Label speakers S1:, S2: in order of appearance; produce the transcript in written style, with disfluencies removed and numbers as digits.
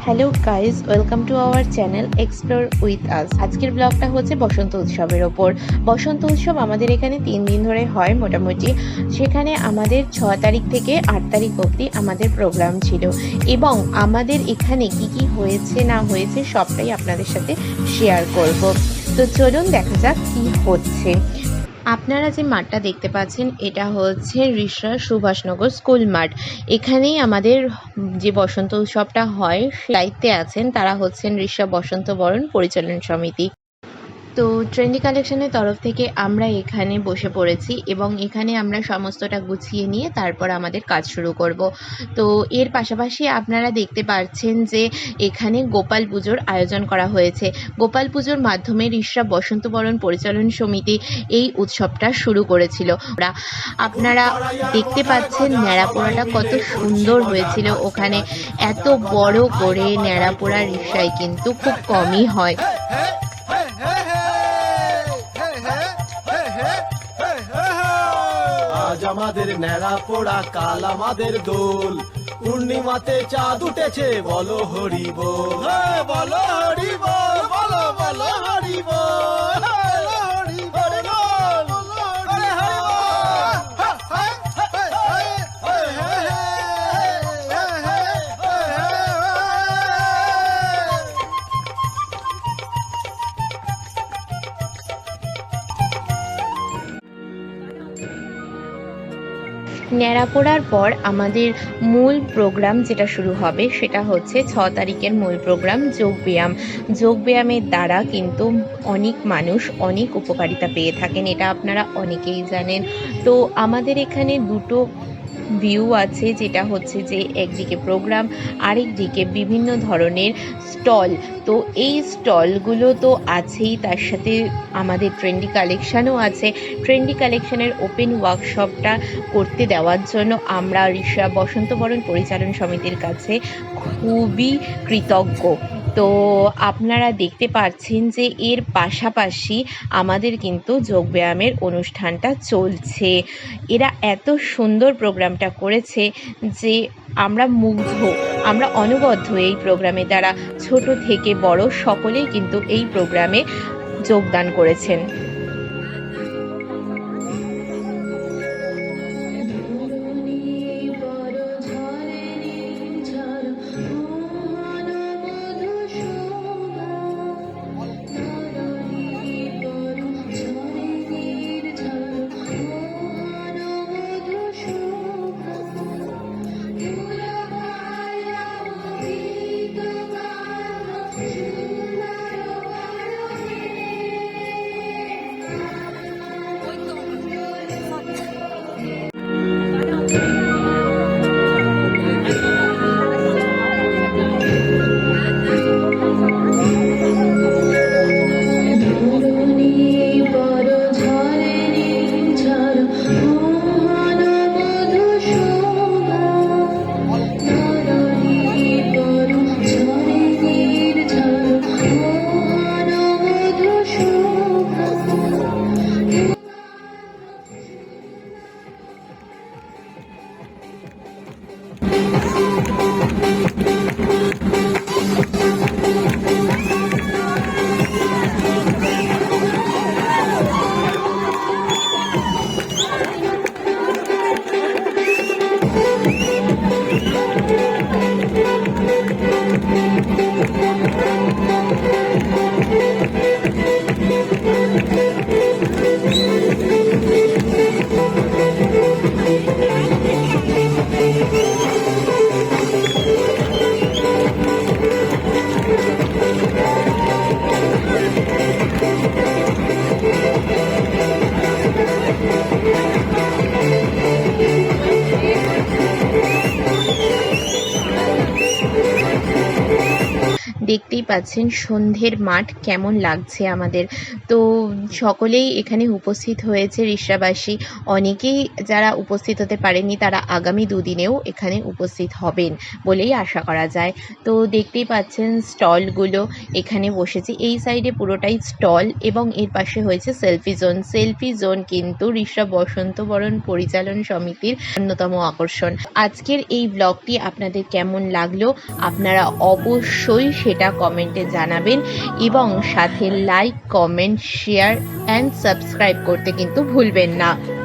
S1: Hello guys, welcome to our channel explore with us. আজকের ব্লগটা হচ্ছে বসন্ত উৎসবের ওপর। বসন্ত উৎসব আমাদের এখানে 3 দিন ধরে হয় মোটামুটি। সেখানে আমাদের 6 তারিখ থেকে 8 তারিখ অবধি আমাদের প্রোগ্রাম ছিল, এবং আমাদের এখানে কি কি হয়েছে না হয়েছে সবটাই আপনাদের সাথে শেয়ার করব। তো চলুন দেখা যাক কি হচ্ছে। আপনারা যে মাঠটা দেখতে পাচ্ছেন এটা হচ্ছে রিষড়া সুভাষনগর স্কুল মাঠ। এখানেই আমাদের যে বসন্ত উৎসবটা হয় সে দায়িত্বে আছেন তারা হচ্ছেন রিষড়া বসন্ত বরণ পরিচালন সমিতি। তো ট্রেন্ডি কালেকশনের তরফ থেকে আমরা এখানে বসে পড়েছি এবং এখানে আমরা সমস্তটা গুছিয়ে নিয়ে তারপর আমাদের কাজ শুরু করব। তো এর পাশাপাশি আপনারা দেখতে পাচ্ছেন যে এখানে গোপাল পুজোর আয়োজন করা হয়েছে। গোপাল পুজোর মাধ্যমে রিষড়া বসন্ত বরণ পরিচালন সমিতি এই উৎসবটা শুরু করেছিল। আপনারা দেখতে পাচ্ছেন ন্যাড়াপোড়াটা কত সুন্দর হয়েছিল। ওখানে এত বড় করে ন্যাড়াপোড়া রিষড়ায় কিন্তু খুব কমই হয়।
S2: আজ আমাদের ন্যাড়া পোড়া, কাল আমাদের দোল। পূর্ণিমাতে চাঁদ উঠেছে, বলো হরি বল, বলো হরি বল, বলো বলো হরি বল, হরি বল,
S1: ন্যাড়াপোড়ার পর আমাদের মূল প্রোগ্রাম যেটা শুরু হবে সেটা হচ্ছে 6 তারিখের মূল প্রোগ্রাম যোগব্যায়াম। যোগব্যায়ামের দ্বারা কিন্তু অনেক মানুষ অনেক উপকারিতা পেয়ে থাকেন, এটা আপনারা অনেকেই জানেন। তো আমাদের এখানে দুটো ভিউ আছে, যেটা হচ্ছে যে একদিকে প্রোগ্রাম, আরেক দিকে বিভিন্ন ধরনের স্টল। তো এই স্টলগুলো তো আছেই, তার সাথে আমাদের ট্রেন্ডি কালেকশানও আছে। ট্রেন্ডি কালেকশানের ওপেন ওয়ার্কশপটা করতে দেওয়ার জন্য আমরা রিষড়া বসন্ত বরণ পরিচালন সমিতির কাছে খুবই কৃতজ্ঞ। তো আপনারা দেখতে পাচ্ছেন যে এর পাশাপাশি আমাদের কিন্তু যোগব্যায়ামের অনুষ্ঠানটা চলছে। এরা এত সুন্দর প্রোগ্রামটা করেছে যে আমরা মুগ্ধ, আমরা অনবদ্য এই প্রোগ্রামে দ্বারা। ছোট থেকে বড় সকলেই কিন্তু এই প্রোগ্রামে যোগদান করেছেন। দেখতেই পাচ্ছেন সন্ধ্যের মাঠ কেমন লাগছে আমাদের। তো সকলেই এখানে উপস্থিত হয়েছে রিষড়াবাসী। অনেকেই যারা উপস্থিত হতে পারেননি তারা আগামী দুদিনেও এখানে উপস্থিত হবেন বলেই আশা করা যায়। তো দেখতেই পাচ্ছেন স্টলগুলো এখানে বসেছে। এই সাইডে পুরোটাই স্টল এবং এর পাশে হয়েছে সেলফি জোন। সেলফি জোন কিন্তু রিষড়া বসন্ত বরণ পরিচালন সমিতির অন্যতম আকর্ষণ। আজকের এই ব্লগটি আপনাদের কেমন লাগলো আপনারা অবশ্যই সেটা কমেন্টে জানাবেন এবং সাথে like, comment, share and subscribe করতে কিন্তু ভুলবেন না।